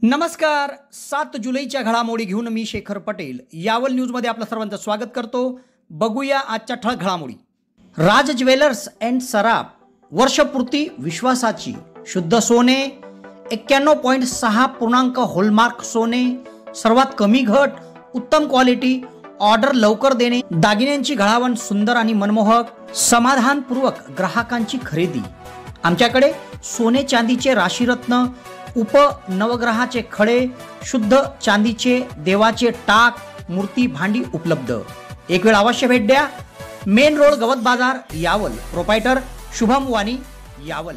नमस्कार. 7 जुलैच्या घडामोडी घेऊन मी शेखर पटेल यावल न्यूजमध्ये आपलं सर्वांचं स्वागत करतो. बघूया आजच्या ठळक घडामोडी. राज ज्वेलर्स अँड सराफ वर्षपूर्ती विश्वासाची शुद्ध सोने 91.6 हॉलमार्क सोने, सर्वात कमी घट, उत्तम क्वालिटी, ऑर्डर लवकर देणे, दागिन्यांची घडावण सुंदर आणि मनमोहक, समाधानपूर्वक ग्राहकांची खरेदी. आमच्याकडे सोने चांदीचे राशीरत्न, उप नवग्रहाचे खडे, शुद्ध चांदीचे देवाचे टाक, मूर्ती भांडी उपलब्ध. एक वेळ अवश्य भेट द्या. मेन रोड गवत बाजार यावल. प्रोपायटर शुभम वाणी यावल.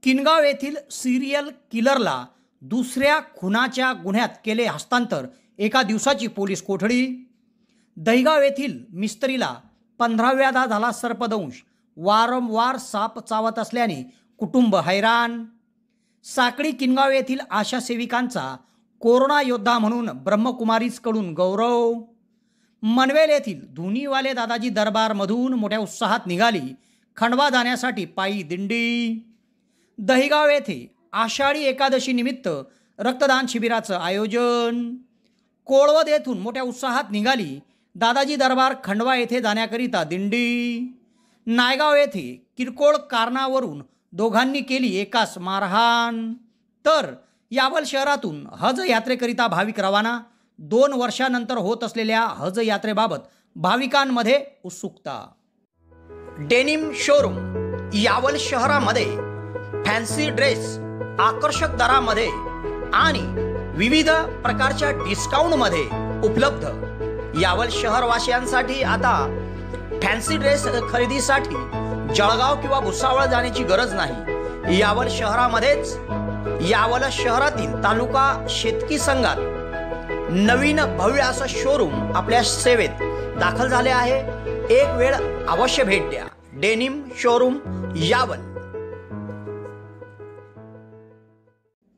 किनगाव येथील सिरियल किलरला दुसऱ्या खुनाच्या गुन्ह्यात केले हस्तांतर, एका दिवसाची पोलीस कोठडी. दहिगाव येथील मिस्त्रीला 15व्यादा झाला सर्पदंश, वारंवार साप चावत असल्याने कुटुंब हैराण. साकळी किनगाव येथील आशा सेविकांचा कोरोना योद्धा म्हणून ब्रह्मकुमारीजकडून गौरव. मनवेल येथील धुनीवाले दादाजी दरबारमधून मोठ्या उत्साहात निघाली खंडवा जाण्यासाठी पायी दिंडी. दहिगाव येथे आषाढी एकादशी निमित्त रक्तदान शिबिराचं आयोजन. कोळवद येथून मोठ्या उत्साहात निघाली दादाजी दरबार खंडवा येथे जाण्याकरिता दिंडी. नायगाव येथे किरकोळ कारणावरून दोघांनी केली एकास मारहाण. तर यावल शहरातून हज यात्रेकरिता भाविक रवाना. 2 वर्षानंतर होत असलेल्या हज यात्रेबाबत भाविकांमध्ये उत्सुकता. डेनिम शोरूम यावल शहरामध्ये फॅन्सी ड्रेस आकर्षक दरामध्ये आणि विविध प्रकारच्या डिस्काउंटमध्ये उपलब्ध. यावल शहरवासियांसाठी आता फॅन्सी ड्रेस खरेदीसाठी जळगाव किंवा भुसावळ जाण्याची गरज नाही. यावल शहरामध्येच यावल शहरातील तालुका शेतकी संघात नवीन भव्य असं शोरूम आपल्या सेवेत दाखल झाले आहे. एक वेळ अवश्य भेट द्या. Denim showroom Yawal.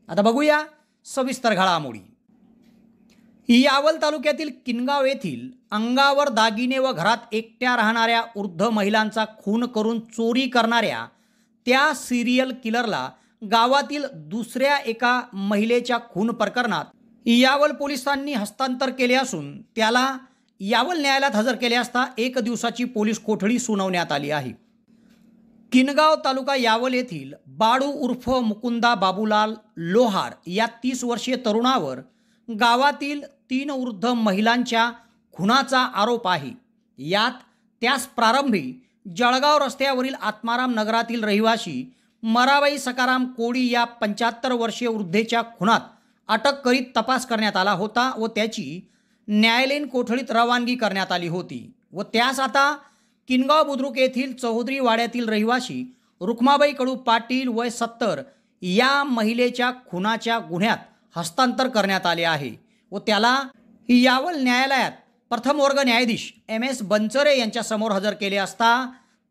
आता बघूया सविस्तर घडामोडी. यावल तालुक्यातील किनगाव येथील अंगावर दागिने व घरात एकट्या राहणाऱ्या वृद्ध महिलांचा खून करून चोरी करणाऱ्या त्या सिरियल किलरला गावातील दुसऱ्या एका महिलेच्या खून प्रकरणात यावल पोलिसांनी हस्तांतर केले असून त्याला यावल न्यायालयात हजर केले असता 1 दिवसाची पोलीस कोठडी सुनावण्यात आली आहे. किनगाव तालुका यावल येथील बाडू उर्फ मुकुंदा बाबूलाल लोहार या 30 वर्षीय तरुणावर गावातील 3 वृद्ध महिलांच्या खुनाचा आरोप आहे. यात त्यास प्रारंभी जळगाव रस्त्यावरील आत्माराम नगरातील रहिवासी मराबाई सकाराम कोडी या 75 वर्षीय वृद्धेच्या खुनात अटक करीत तपास करण्यात आला होता व त्याची न्यायालयीन कोठडीत रवानगी करण्यात आली होती व त्यास आता किनगाव बुद्रुक येथील चौधरी वाड्यातील रहिवासी रुक्माबाई कडू पाटील वय 70 या महिलेच्या खुनाच्या गुन्ह्यात हस्तांतर करण्यात आले आहे व त्याला यावल न्यायालयात प्रथम वर्ग न्यायाधीश MS बनचरे यांच्या समोर हजर केले असता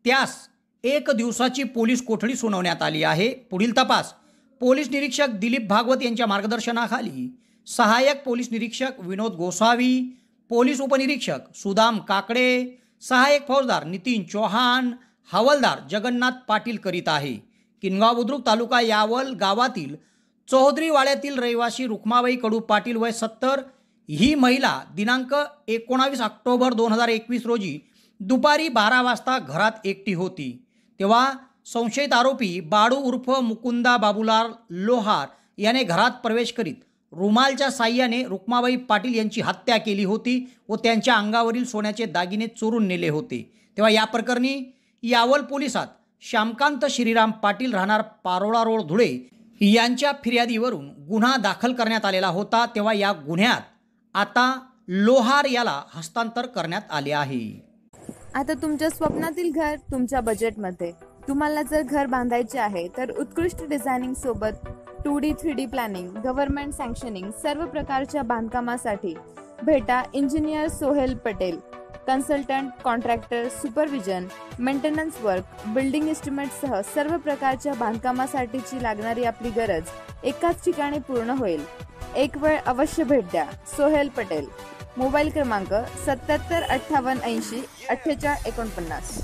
त्यास 1 दिवसाची पोलीस कोठडी सुनावण्यात आली आहे. पुढील तपास पोलीस निरीक्षक दिलीप भागवत यांच्या मार्गदर्शनाखाली सहाय्यक पोलीस निरीक्षक विनोद गोसावी, पोलीस उपनिरीक्षक सुदाम काकडे, सहाय्यक फौजदार नितीन चौहान, हवालदार जगन्नाथ पाटील करीत आहे. किनगाव बुद्रुक तालुका यावल गावातील चौधरी वाड्यातील रहिवासी रुक्माबाई कडू पाटील वय 70 ही महिला दिनांक 19 ऑक्टोबर 2021 रोजी दुपारी 12 वाजता घरात एकटी होती. तेव्हा संशयित आरोपी बाडू उर्फ मुकुंदा बाबूलाल लोहार याने घरात प्रवेश करीत रुमालच्या साह्याने रुक्माबाई पाटील यांची हत्या केली होती व त्यांच्या अंगावरील सोन्याचे दागिने चोरून नेले होते. तेव्हा या प्रकरणी यावल पोलिसात श्यामकांत श्रीराम पाटील राहणार पारोळा रोड धुळे यांच्या फिर्यादीवरून गुन्हा दाखल करण्यात आलेला होता. तेव्हा या गुन्ह्यात आता लोहार याला हस्तांतर करण्यात आले आहे. आता तुमच्या स्वप्नातील घर तुमच्या बजेटमध्ये. तुम्हाला जर घर बांधायचे आहे तर उत्कृष्ट डिझायनिंग सोबत 2D 3D प्लॅनिंग, गव्हर्नमेंट सँक्शनिंग सर्व प्रकारच्या बांधकामासाठी भेटा engineer Sohail Patel. Consultant, contractor, supervision, maintenance work, building एस्टिमेटसह सर्व प्रकारच्या बांधकामासाठीची लागणारी आपली गरज एकाच ठिकाणी पूर्ण होईल. एक वेळ अवश्य भेट द्या. सोहेल पटेल. मोबाईल क्रमांक 77 58 80 48 49.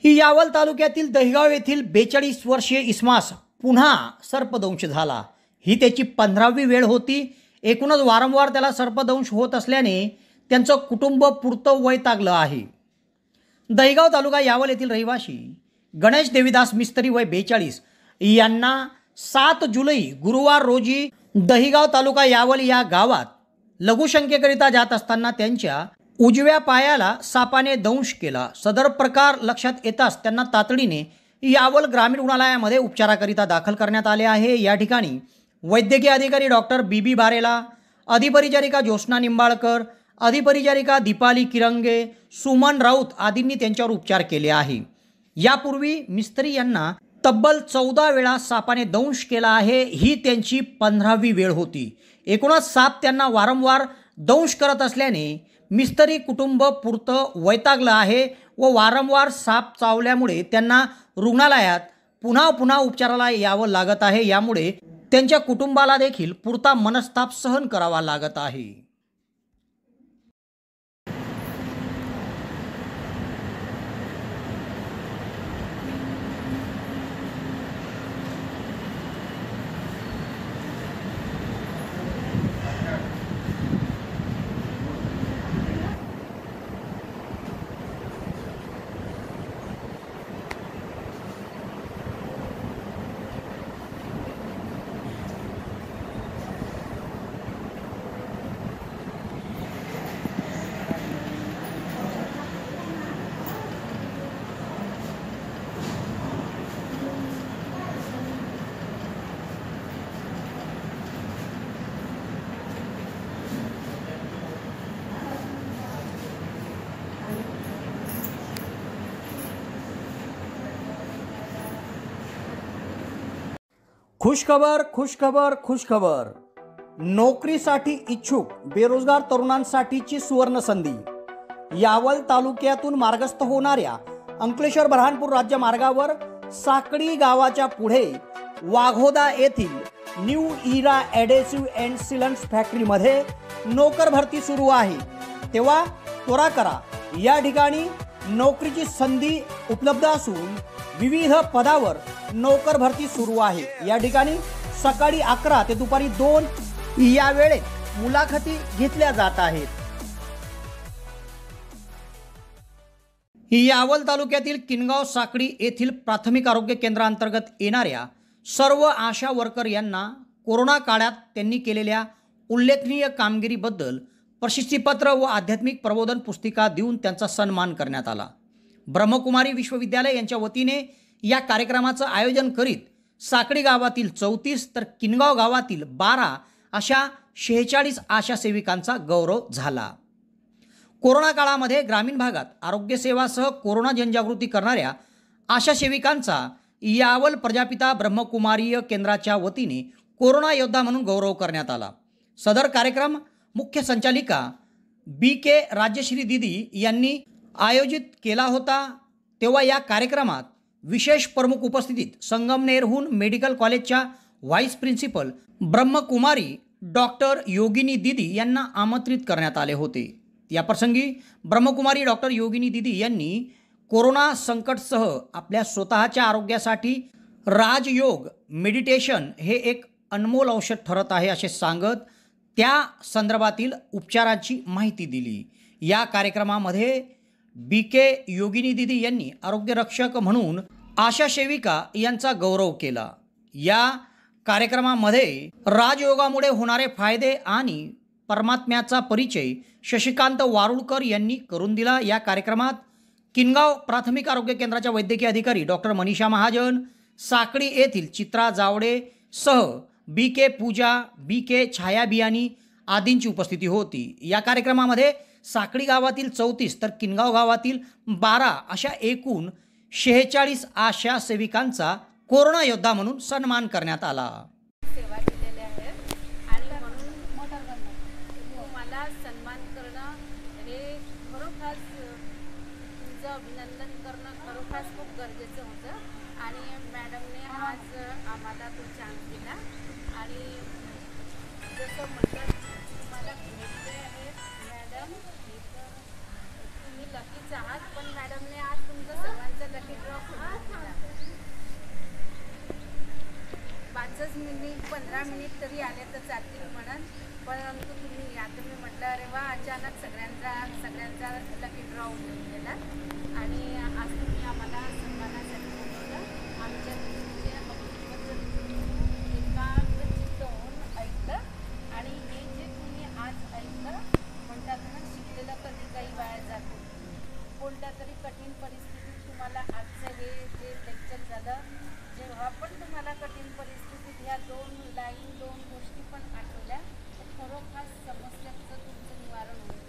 ही यावल तालुक्यातील दहिगाव येथील 42 वर्षीय इस्मास पुन्हा सर्पदंश झाला। ही त्याची 15वी वेळ होती। एकूणच वारंवार त्याला सर्पदंश होत असल्याने त्यांचं कुटुंब पुरतं वैतागलं आहे। दहिगाव तालुका यावल येथील रहिवासी गणेश देवीदास मिस्त्री वय 42 यांना 7 जुलै गुरुवार रोजी दहिगाव तालुका यावल या गावात लघुशंकेकरिता जात असताना त्यांच्या उजव्या पायाला सापाने दंश केला। सदर प्रकार लक्षात येताच त्यांना तातडीने यावल ग्रामीण रुग्णालयामध्ये उपचाराकरिता दाखल करण्यात आले आहे। या ठिकाणी वैद्यकीय अधिकारी डॉक्टर बीबी बारेला, अधिपरिचारिका ज्योत्स्ना निंबाळकर, अधिपरिचारिका दीपाली किरंगे, सुमन राऊत आदींनी त्यांच्यावर उपचार केले आहे। यापूर्वी मिस्त्री यांना तब्बल 14 वेळा सापाने दंश केला आहे। ही त्यांची 15वी वेळ होती। एकूणच साप त्यांना वारंवार दंश करत असल्याने मिस्त्री कुटुंब पुरतं वैतागलं आहे व वारंवार साप चावल्यामुळे त्यांना रुग्णालयात पुन्हा उपचाराला यावं लागत आहे। यामुळे त्यांच्या कुटुंबाला देखील पुरता मनस्ताप सहन करावा लागत आहे। खुशखबर नोकरीसाठी इच्छुक बेरोजगार तरुणांसाठीची सुवर्ण संधी। यावल तालुक्यातून मार्गस्थ होणाऱ्या अंकलेश्वर बऱ्हाणपूर राज्य मार्गावर साकडी गावाच्या पुढे वाघोदा येथील न्यू इरा ॲडेसिव्ह अँड सीलंट्स फॅक्टरीमध्ये नोकर भरती सुरू आहे, तेव्हा त्वरा करा। या ठिकाणी नोकरीची संधी उपलब्ध असून विविध पदावर नोकर भरती सुरू आहे। या ठिकाणी सकाळी 11 ते दुपारी 2 या वेळेत मुलाखती घेतल्या जात आहेत। यावल तालुक्यातील किनगाव साकडी येथील प्राथमिक आरोग्य केंद्रांतर्गत येणाऱ्या सर्व आशा वर्कर यांना कोरोना काळात त्यांनी केलेल्या उल्लेखनीय कामगिरीबद्दल प्रशस्तीपत्र व आध्यात्मिक प्रबोधन पुस्तिका देऊन त्यांचा सन्मान करण्यात आला। ब्रह्मकुमारी विश्वविद्यालय यांच्या वतीने या कार्यक्रमाचं आयोजन करीत साकडी गावातील 34 तर किनगाव गावातील 12 अशा 46 आशा सेविकांचा गौरव झाला। कोरोना काळामध्ये ग्रामीण भागात आरोग्यसेवासह कोरोना जनजागृती करणाऱ्या आशा सेविकांचा यावल प्रजापिता ब्रह्मकुमारीय केंद्राच्या वतीने कोरोना योद्धा म्हणून गौरव करण्यात आला। सदर कार्यक्रम मुख्य संचालिका BK राजश्री दीदी यांनी आयोजित केला होता। तेव्हा या कार्यक्रमात विशेष प्रमुख उपस्थितीत संगमनेरहून मेडिकल कॉलेजच्या व्हाईस प्रिन्सिपल ब्रह्मकुमारी डॉक्टर योगिनी दीदी यांना आमंत्रित करण्यात आले होते। या प्रसंगी ब्रह्मकुमारी डॉक्टर योगिनी दीदी यांनी कोरोना संकटसह आपल्या स्वतःच्या आरोग्यासाठी राजयोग मेडिटेशन हे एक अनमोल औषध ठरत आहे असे सांगत त्या संदर्भातील उपचाराची माहिती दिली। या कार्यक्रमामध्ये BK योगिनी दीदी यांनी आरोग्यरक्षक म्हणून आशा सेविका यांचा गौरव केला। या कार्यक्रमामध्ये राजयोगामुळे होणारे फायदे आणि परमात्म्याचा परिचय शशिकांत वारुळकर यांनी करून दिला। या कार्यक्रमात किनगाव प्राथमिक आरोग्य केंद्राच्या वैद्यकीय अधिकारी डॉक्टर मनीषा महाजन, साकडी येथील चित्रा जावडे सह BK पूजा, BK छाया बियानी आदींची उपस्थिती होती। या कार्यक्रमामध्ये साकडी गावातील 34 तर किनगाव गावातील 12 अशा एकूण 46 आशा सेविकांचा कोरोना योद्धा म्हणून सन्मान करण्यात आला। सेवा दिलेल्या आहेत आणि म्हणून मला सन्मान करणं हे खरोखर तुमचं अभिनंदन करणं खरोखर खूप गरजेचं होतं आणि मॅडमने आज आम्हाला तो चान्स दिला आणि जसं म्हणतात तुम्हाला भेटले आहेत मॅडम, तुम्ही लकीच आहात, पण मॅडमने आज तुमचं सर्वांचं लकी 15 मिनिट तरी आले तर चालतील म्हणून, परंतु तुम्ही आता मी म्हटलं अरे वा, अचानक सगळ्यांचा लकी ड्रॉ घेऊन गेला आणि आज तुम्ही आम्हाला सन्मानासाठी बोलवलं. आमच्या एकाग्रचित्त होऊन ऐकलं आणि हे जे तुम्ही आज ऐकलं म्हणतात ना, शिकलेलं कधी काही वाया जातो. कोणत्या तरी कठीण परिस्थितीत तुम्हाला आजचं हे जे लेक्चर झालं, जेव्हा पण तुम्हाला कठीण परिस्थितीत ह्या 2 गोष्टी पण आठवल्या तर खरोखर समस्याचं तुमचं निवारण होईल.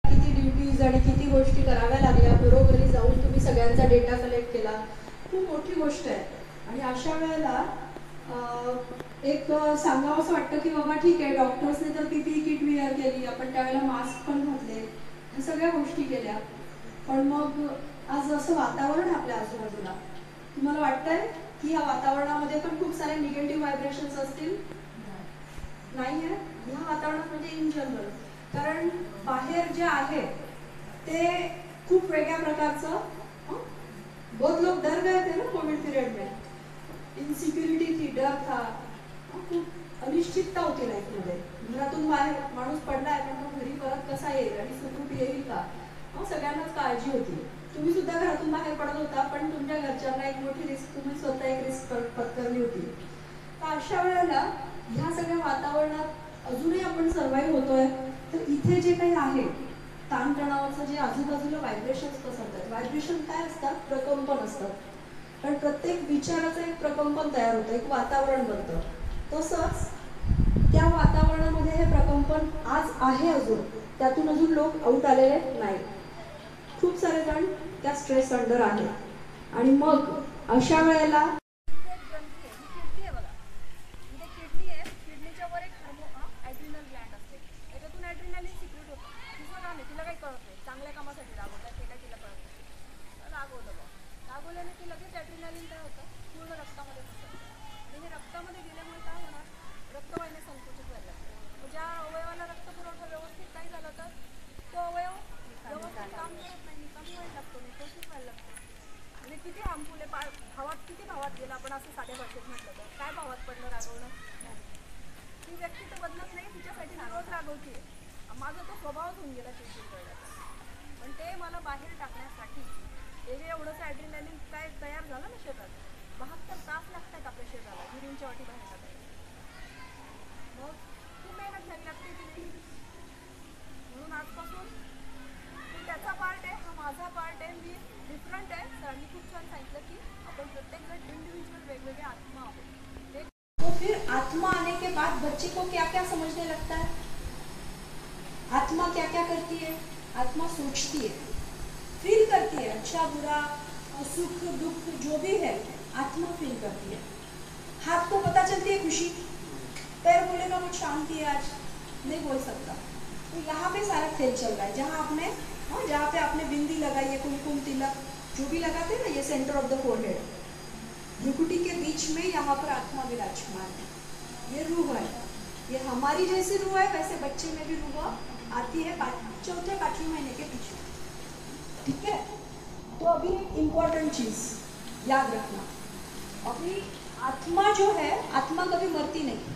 किती ड्युटीज आणि किती गोष्टी कराव्या लागल्या, घरोघरी जाऊन तुम्ही सगळ्यांचा डेटा कलेक्ट केला, खूप मोठी गोष्ट आहे. आणि अशा वेळेला एक सांगावं असं वाटतं की बाबा ठीक आहे, डॉक्टर्सने तर PPE किट वेअर केली, आपण त्यावेळेला मास्क पण घातले, ह्या सगळ्या गोष्टी केल्या, पण मग आज असं वातावरण आपल्या आजूबाजूला, तुम्हाला वाटतंय की या वातावरणामध्ये पण खूप सारे निगेटिव्ह व्हायब्रेशन्स असतील? नाही आहे ह्या वातावरणात, म्हणजे इन जनरल. कारण बाहेर जे आहे ते खूप वेगळ्या प्रकारचं, बहुत लोग डर गए थे ना कोविड पीरियड में, इनसिक्युरिटी थी, डर था, खूप अनिश्चितता होती लाईफमध्ये. घरातून बाहेर माणूस पडलाय पण तो घरी परत कसा येईल आणि सुखरूप येईल का, सगळ्यांनाच काळजी होती. तुम्ही सुद्धा घरातून बाहेर पडत होता, पण तुमच्या घरच्यांना एक मोठी रिस्क, तुम्ही स्वतः एक रिस्क पत्करली होती. तर अशा वेळेला ह्या सगळ्या वातावरणात अजूनही आपण सर्व्हाइव्ह होतोय. तर इथे जे काही आहे ताणतणावाचं, जे आजूबाजूला व्हायब्रेशन्स पसरतात, व्हायब्रेशन काय असतात? प्रकंपन असतात. कारण प्रत्येक विचाराचं एक प्रकंपन तयार होतं, एक वातावरण बनतं. तसंच त्या वातावरणामध्ये हे प्रकंपन आज आहे अजून, त्यातून अजून लोक आऊट आलेले नाही. खूप सारे जण त्या स्ट्रेस अंडर आहे. आणि मग अशा वेळेला किती भावात गेला आपण असं साध्या भाषेत म्हटलं तर काय भावात पडलं रागवणं? ती व्यक्ती तर बदलत नाही, तिच्यासाठी रोज रागवते. माझा तो स्वभावच होऊन गेला चिडचिड करायला. पण ते मला बाहेर टाकण्यासाठी हे जे एवढंच ॲड्रिनॅलिन काय तयार झालं ना शरीरात, 72 तास लागतात आपल्या शरीराला युरिनच्या वाटी बाहेर टाकायला. मग ती मेहनत घ्यावी लागते की नाही? म्हणून आजपासून तो त्याचा पार्ट आहे, हा माझा पार्ट आहे, मी डिफरंट आहे. सरांनी खूप छान सांगितलं की अपन प्रत्येक जन इंडिविजुअल वेगवेगळे आत्मा आहोत. तो फिर आत्मा आने के बाद बच्चे को क्या क्या समझने लगता है? आत्मा क्या क्या करती है? आत्मा सोचती है, फील करती है, अच्छा बुरा सुख दुख जो भी है आत्मा फील करती है. हाथ को पता चलती है खुशी, पैर बोलेगा मुझे शांति है आज, नहीं बोल सकता. तो यहाँ पे सारा खेल चल रहा है. जहाँ पे आपने बिंदी लगाई है, कुमकुम तिलक जो भी लगाते हैं ना, ये सेंटर ऑफ द फोरहेड, भ्रुकुटी के बीच में यहाँ पर आत्मा विराजमान है. ये रूह है, ये हमारी जैसी रूह है, वैसे बच्चे में भी रूह आती है 4-5 महीने के पीछे. ठीक है. तो अभी एक इम्पॉर्टेंट चीज याद रखना, अभी आत्मा जो है, आत्मा कभी मरती नहीं,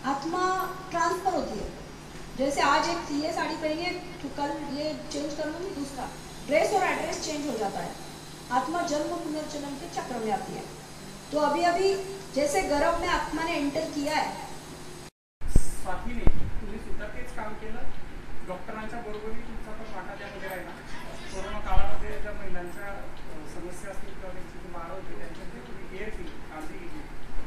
आत्मा ट्रांसफर होती है. जैसे आज एक थी, ये साड़ी पहनी है, तो कल ये चेंज कर लूँगी, दूसरा ड्रेस और एड्रेस चेंज हो जाता है. आत्मा जन्म पुनर्जन्म के चक्र में आती है. तो अभी जैसे गर्भ में आत्मा ने एंटर किया है. स्वातीने तुम्ही सुद्धा तेच काम केलं. डॉक्टरांच्या बरोबरी तुमचा पण वाटा त्यामध्ये राहिला. कोरोना काळामध्ये ज्या महिलांच्या समस्या असतील किंवा त्यांची जी बाळं होती त्यांच्यामध्ये तुम्ही केअर केली, काळजी घेतली,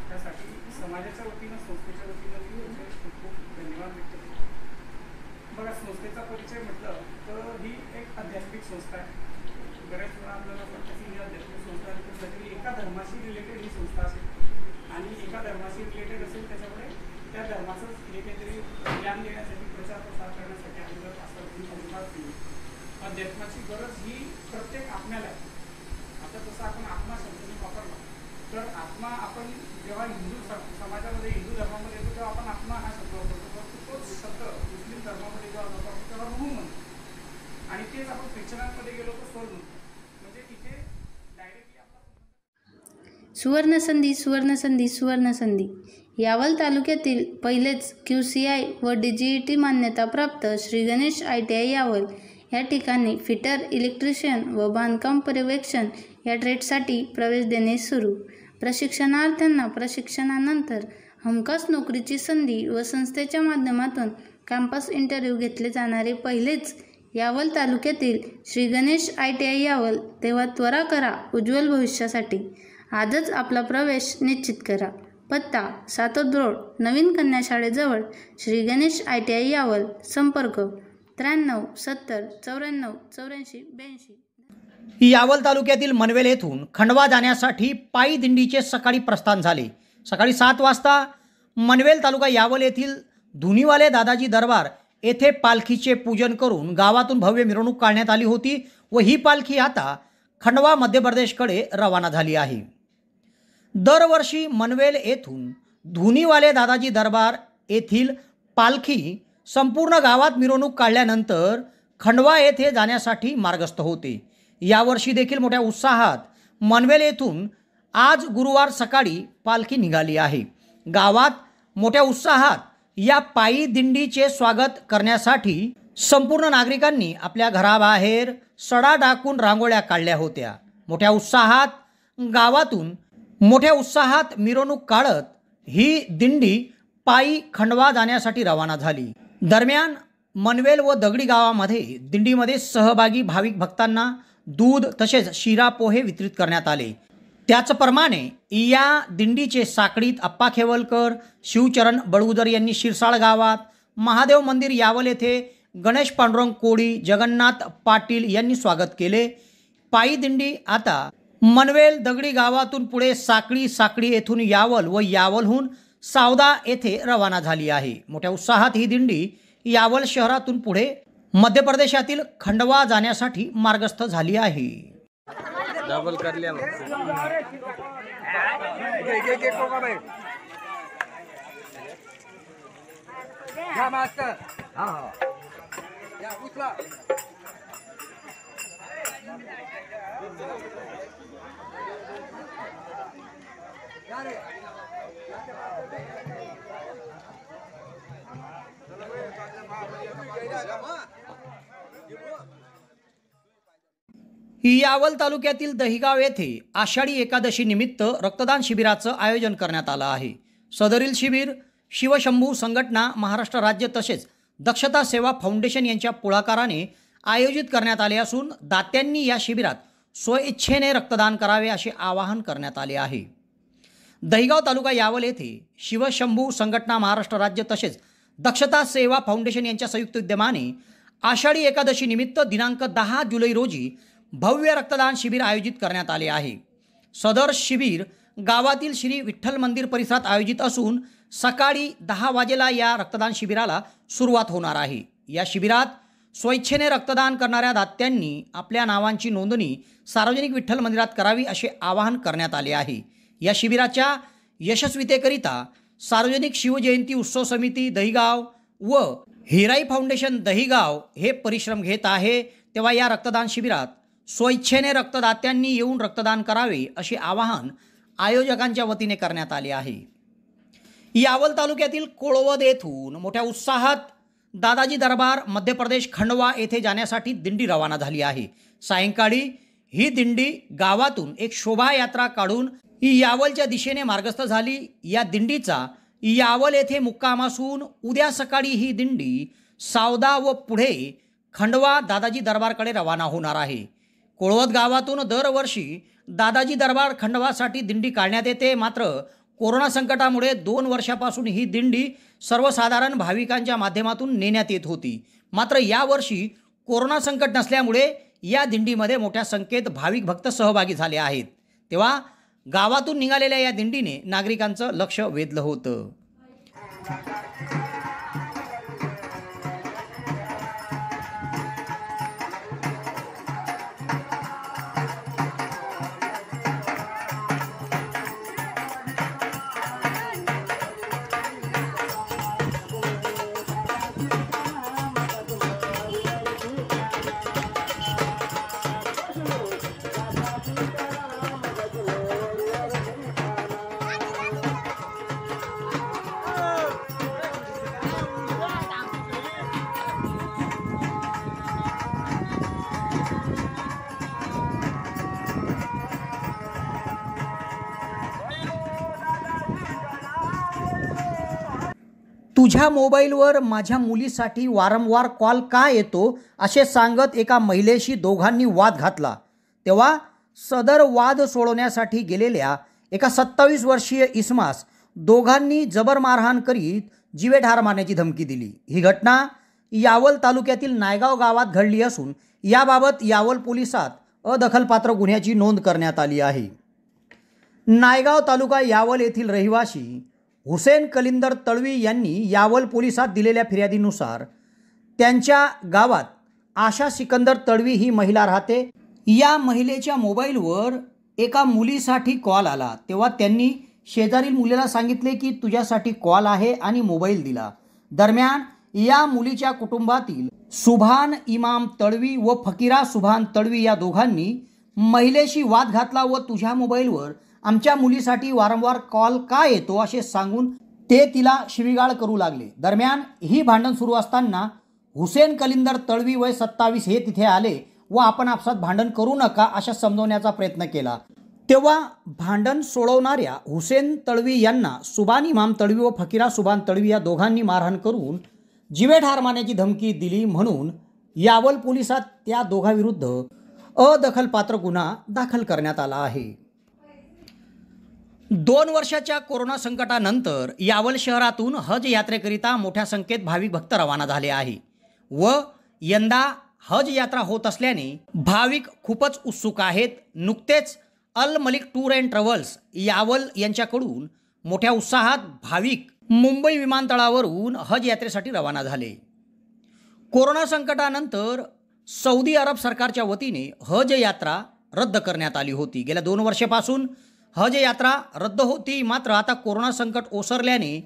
त्यासाठी समाजाच्या वतीनं, संस्थेच्या वतीनं मी खूप खूप धन्यवाद व्यक्त केले. बघा, संस्थेचा परिचय म्हटलं तर ही एक आध्यात्मिक संस्था आहे. बऱ्याच वेळा आपल्याला वाटतं की ही आध्यात्मिक संस्था आहे, एका धर्माशी रिलेटेड ही संस्था असेल आणि एका धर्माशी रिलेटेड असेल, त्याच्यामुळे त्या धर्माचंच हे काहीतरी ज्ञान देण्यासाठी, प्रचार प्रसार करण्यासाठी आम्ही जर असं संस्कार केली. अध्यात्माची गरज ही प्रत्येक आत्म्याला आहे. आता जसं आपण आत्मा शब्दाने वापरला, तर आत्मा आपण जेव्हा हिंदू समाजामध्ये, हिंदू धर्मामध्ये येतो तेव्हा आपण आत्मा हा शब्द वापरतो, परंतु तोच शब्द मुस्लिम धर्मामध्ये जेव्हा वापरतो तेव्हा रूह म्हणतो, आणि तेच आपण ख्रिश्चनांमध्ये गेलो तर सोल म्हणतो. म्हणजे इथे डायरेक्टली आपला सुवर्णसंधी सुवर्णसंधी सुवर्णसंधी. यावल तालुक्यातील पहिलेच QCI व DGET मान्यताप्राप्त श्री गणेश ITI यावल या ठिकाणी फिटर, इलेक्ट्रिशियन व बांधकाम पर्यवेक्षण या ट्रेडसाठी प्रवेश देणे सुरू. प्रशिक्षणार्थ्यांना प्रशिक्षणानंतर हमखास नोकरीची संधी व संस्थेच्या माध्यमातून कॅम्पस इंटरव्ह्यू घेतले जाणारे पहिलेच यावल तालुक्यातील श्री गणेश ITI यावल. तेव्हा त्वरा करा उज्ज्वल भविष्यासाठी. आजच आपला प्रवेश निश्चित करा. पत्ता सातोद रोड, नवीन कन्या शाळेजवळ, श्री गणेश ITI यावल. संपर्क 93 70 94 84 82. यावल तालुक्यातील मनवेल येथून खंडवा जाण्यासाठी पायी दिंडीचे सकाळी प्रस्थान झाले. सकाळी 7 वाजता मनवेल तालुका यावल येथील धुनीवाले दादाजी दरबार येथे पालखीचे पूजन करून गावातून भव्य मिरवणूक काढण्यात आली होती व ही पालखी आता खंडवा मध्य प्रदेशकडे रवाना झाली आहे. दरवर्षी मनवेल येथून धुनीवाले दादाजी दरबार येथील पालखी संपूर्ण गावात मिरवणूक काढल्यानंतर खंडवा येथे जाण्यासाठी मार्गस्थ होते. यावर्षी देखील मोठ्या उत्साहात मनवेल येथून आज गुरुवार सकाळी पालखी निघाली आहे. गावात मोठ्या उत्साहात या पायी दिंडीचे स्वागत करण्यासाठी संपूर्ण नागरिकांनी आपल्या घराबाहेर सडा टाकून रांगोळ्या काढल्या होत्या. मोठ्या उत्साहात मिरवणूक काढत ही दिंडी पायी खंडवा जाण्यासाठी रवाना झाली. दरम्यान मनवेल व दगडी गावामध्ये दिंडीमध्ये सहभागी भाविक भक्तांना दूध तसेच शिरा पोहे वितरित करण्यात आले. त्याचप्रमाणे या दिंडीचे साकडीत अप्पा खेवलकर, शिवचरण बळुदर यांनी शिरसाळ गावात, महादेव मंदिर यावल येथे गणेश पांडुरंग कोळी, जगन्नाथ पाटील यांनी स्वागत केले. पायी दिंडी आता मनवेल दगडी गावातून पुढे साकळी येथून यावल व यावलहून सावदा येथे रवाना झाली आहे. मोठ्या उत्साहात ही दिंडी यावल शहरातून पुढे मध्य प्रदेशातील खंडवा जाण्यासाठी मार्गस्थ झाली आहे. डबल कर लिया यावल तालुक्यातील दहिगाव येथे आषाढी एकादशी निमित्त रक्तदान शिबिराचं आयोजन करण्यात आलं आहे. सदरील शिबिर शिवशंभू संघटना, महाराष्ट्र राज्य तसेच दक्षता सेवा फाउंडेशन यांच्या पुढाकाराने आयोजित करण्यात आले असून दात्यांनी या शिबिरात स्वइच्छेने रक्तदान करावे असे आवाहन करण्यात आले आहे. दहिगाव तालुका यावल येथे शिवशंभू संघटना, महाराष्ट्र राज्य तसेच दक्षता सेवा फाउंडेशन यांच्या संयुक्त विद्यमाने आषाढी एकादशी निमित्त दिनांक 10 जुलै रोजी भव्य रक्तदान शिबिर आयोजित करण्यात आले आहे. सदर शिबिर गावातील श्री विठ्ठल मंदिर परिसरात आयोजित असून सकाळी 10 वाजेला या रक्तदान शिबिराला सुरुवात होणार आहे. या शिबिरात स्वइच्छेने रक्तदान करणाऱ्या दात्यांनी आपल्या नावांची नोंदणी सार्वजनिक विठ्ठल मंदिरात करावी असे आवाहन करण्यात आले आहे. या शिबिराच्या यशस्वीतेकरिता सार्वजनिक शिवजयंती उत्सव समिती दहिगाव व हिराई फाउंडेशन दहिगाव हे परिश्रम घेत आहे. तेव्हा या रक्तदान शिबिरात स्वइच्छेने रक्तदात्यांनी येऊन रक्तदान करावे असे आवाहन आयोजकांच्या वतीने करण्यात आले आहे. यावल तालुक्यातील कोळवद येथून मोठ्या उत्साहात दादाजी दरबार मध्य प्रदेश खंडवा येथे जाण्यासाठी दिंडी रवाना झाली आहे. सायंकाळी ही दिंडी गावातून एक शोभायात्रा काढून यावलच्या दिशेने मार्गस्थ झाली. या दिंडीचा यावल येथे मुक्काम असून उद्या सकाळी ही दिंडी सावदा व पुढे खंडवा दादाजी दरबारकडे रवाना होणार आहे. कोळवद गावातून दरवर्षी दादाजी दरबार खंडवासाठी दिंडी काढण्यात येते. मात्र कोरोना संकटामुळे 2 वर्षापासून ही दिंडी सर्वसाधारण भाविकांच्या माध्यमातून नेण्यात येत होती. मात्र यावर्षी कोरोना संकट नसल्यामुळे या दिंडीमध्ये मोठ्या संख्येत भाविक भक्त सहभागी झाले आहेत. तेव्हा गावातून निघालेल्या या दिंडीने नागरिकांचं लक्ष वेधलं होतं. तुझ्या मोबाईलवर माझ्या मुलीसाठी वारंवार कॉल का येतो असे सांगत एका महिलेशी दोघांनी वाद घातला। तेव्हा सदर वाद सोडवण्यासाठी गेलेल्या एका 27 वर्षीय इसमास दोघांनी जबर मारहाण करीत जीवेठार मारण्याची धमकी दिली। ही घटना यावल तालुक्यातील नायगाव गावात घडली असून याबाबत यावल पोलिसात अदखलपात्र गुन्ह्याची नोंद करण्यात आली आहे। नायगाव तालुका यावल येथील रहिवासी हुसेन कलिंदर तळवी यांनी यावल पोलिसात दिलेल्या फिर्यादीनुसार त्यांच्या गावात आशा सिकंदर तळवी ही महिला राहते। या महिलेच्या मोबाईलवर एका मुलीसाठी कॉल आला तेव्हा त्यांनी शेजारील मुलीला सांगितले की तुझ्यासाठी कॉल आहे आणि मोबाईल दिला। दरम्यान या मुलीच्या कुटुंबातील सुभान इमाम तळवी व फकीरा सुभान तळवी या दोघांनी महिलेशी वाद घातला व तुझ्या मोबाईलवर आमच्या मुलीसाठी वारंवार कॉल का येतो असे सांगून ते तिला शिवीगाळ करू लागले। दरम्यान ही भांडण सुरू असताना हुसेन कलिंदर तळवी वय 27 हे तिथे आले व आपण आपसात भांडण करू नका अशा समजवण्याचा प्रयत्न केला। तेव्हा भांडण सोडवणाऱ्या हुसेन तळवी यांना सुभान इमाम तळवी व फकीरा सुभान तळवी या दोघांनी मारहाण करून जीवेठार मारण्याची धमकी दिली म्हणून यावल पोलिसात त्या दोघांविरुद्ध अदखलपात्र गुन्हा दाखल करण्यात आला आहे। 2 वर्षाच्या कोरोना संकटानंतर यावल शहरातून हज यात्रेकरिता मोठ्या संख्येत भाविक भक्त रवाना झाले आहे व यंदा हज यात्रा होत असल्याने भाविक खूपच उत्सुक आहेत। नुकतेच Al Malik tour and travels Yawal यांच्याकडून मोठ्या उत्साहात भाविक मुंबई विमानतळावरून हज यात्रेसाठी रवाना झाले। कोरोना संकटानंतर सौदी अरब सरकारच्या वतीने हज यात्रा रद्द करण्यात आली होती। गेल्या 2 वर्षापासून हज यात्रा रद्द होती, मात्र आता कोरोना संकट ओसरल्याने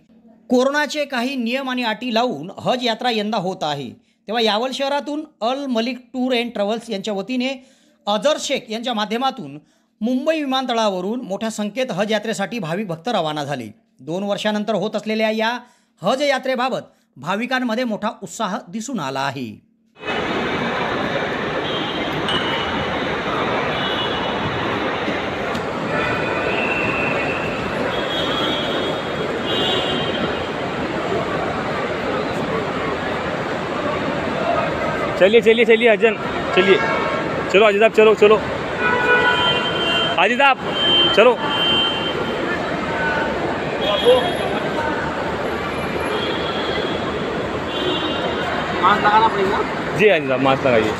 कोरोनाचे काही नियम आणि अटी लावून हज यात्रा यंदा होत आहे। तेव्हा यावल शहरातून अल मलिक टूर अँड ट्रॅव्हल्स यांच्या वतीने अजर शेख यांच्या माध्यमातून मुंबई विमानतळावरून मोठ्या संख्येत हज यात्रेसाठी भाविक भक्त रवाना झाले। 2 वर्षानंतर होत असलेल्या या हज यात्रेबाबत भाविकांमध्ये मोठा उत्साह दिसून आला आहे। चलिए चलिए चलिए अजन चलिए, चलो अजीत साहब, चलो चलो अजीत साहब चलो। मास्क लगाना पड़ेगा। जी अजीत साहब मास्क लगाइए।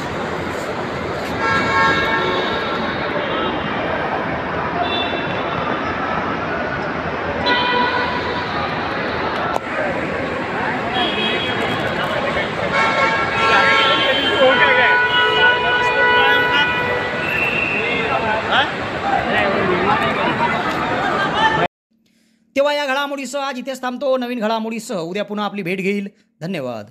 तेव्हा या घडामोडीसह आज इथेच थांबतो। नवीन घडामोडीसह उद्या पुन्हा आपली भेट घेईल। धन्यवाद।